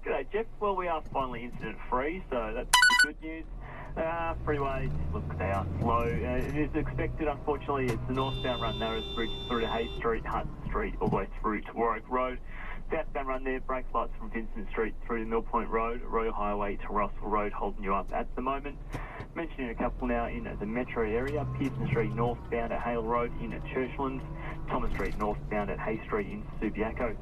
G'day, Jeff. Well, we are finally incident-free, so that's good news. Freeways, look, they are slow. It is expected, unfortunately. It's the northbound run Narrows Bridge through to Hay Street, Hutton Street, all the way through to Warwick Road. Southbound run there, brake lights from Vincent Street through to Mill Point Road, Royal Highway to Russell Road, holding you up at the moment. Mentioning a couple now in the metro area, Pearson Street northbound at Hale Road in Churchlands, Thomas Street northbound at Hay Street in Subiaco.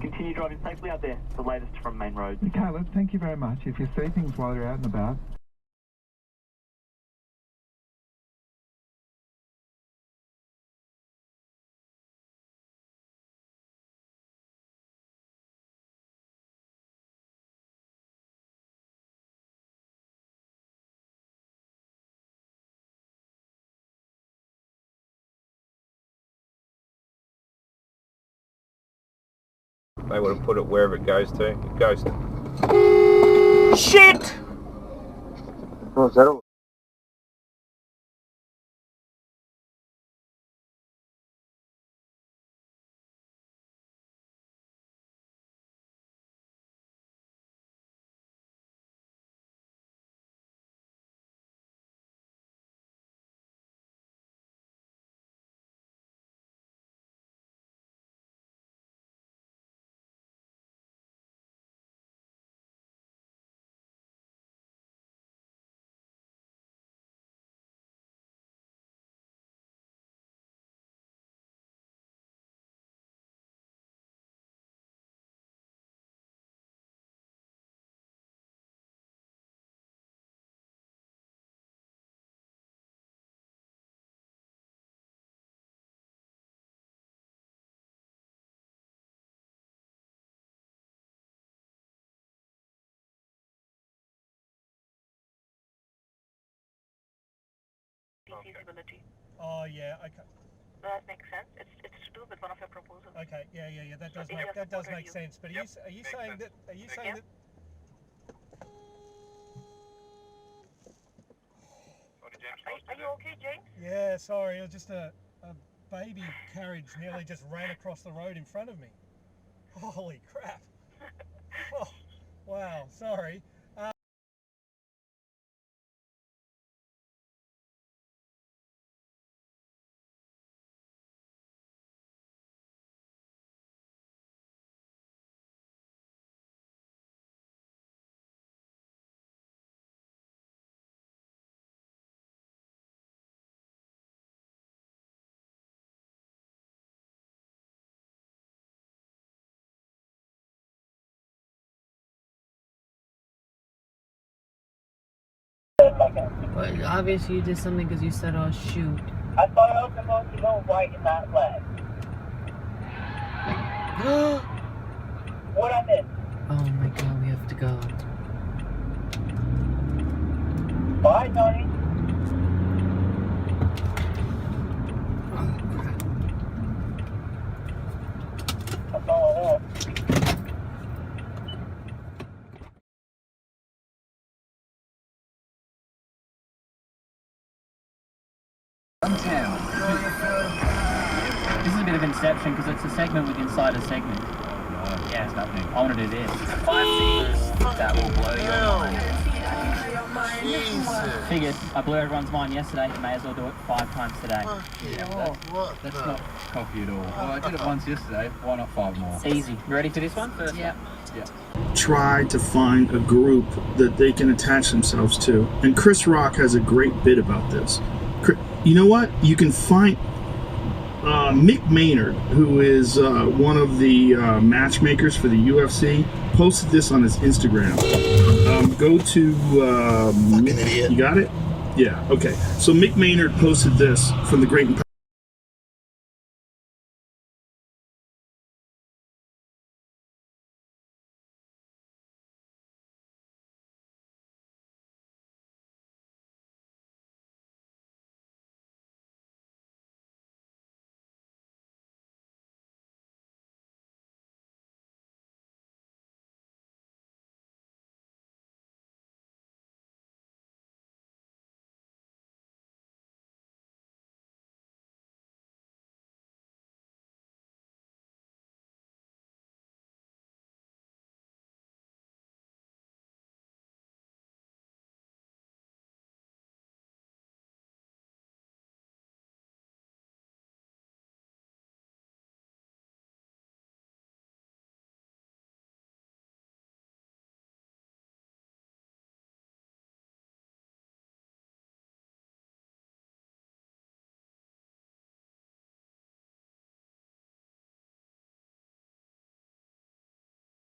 Continue driving safely out there. The latest from main roads. Caleb, thank you very much. If you see things while you're out and about, they would have put it wherever it goes to. It goes to... Shit! Oh, is that all? Feasibility. Oh yeah, okay. That makes sense. It's to do with one of your proposals. Okay, yeah. That does make sense. But are you saying that? Are you saying that? Are you okay, James? Yeah, sorry. It was just a baby carriage nearly just ran across the road in front of me. Holy crap! Oh, wow. Sorry. Well, obviously you did something because you said, "Oh shoot." I thought I was supposed to go right in that leg. What I missed? Oh my god, we have to go. Bye, Tony. Oh crap. That's all I have. This is a bit of Inception because it's a segment within inside a segment. Yeah, it's nothing. I want to do this. 5 figures that will blow your mind. Jesus. Figures. I blew everyone's mind yesterday. May as well do it 5 times today. That's not cocky at all. Well, I did it once yesterday. Why not 5 more? Easy. You ready for this one? First Yeah. Try to find a group that they can attach themselves to. And Chris Rock has a great bit about this. You know what? You can find Mick Maynard, who is one of the matchmakers for the UFC, posted this on his Instagram. Go to... Fucking idiot. You got it? Yeah, okay. So Mick Maynard posted this from the Great and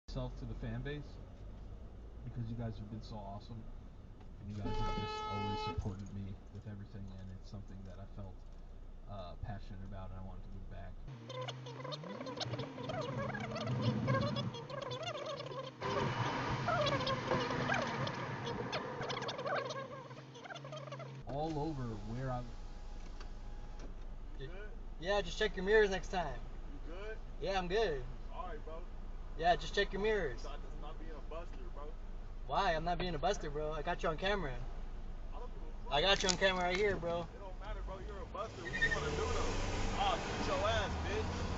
myself to the fan base because you guys have been so awesome. And you guys have just always supported me with everything, and it's something that I felt passionate about, and I wanted to give back. All over where I've... You good? Yeah, just check your mirrors next time. You good? Yeah, I'm good. Alright, bro. Yeah, just check your mirrors. Stop being a buster, bro. Why? I'm not being a buster, bro. I got you on camera. I don't give a fuck. I got you on camera right here, bro. It don't matter, bro. You're a buster. What you wanna do though? Oh, shoot your ass, bitch.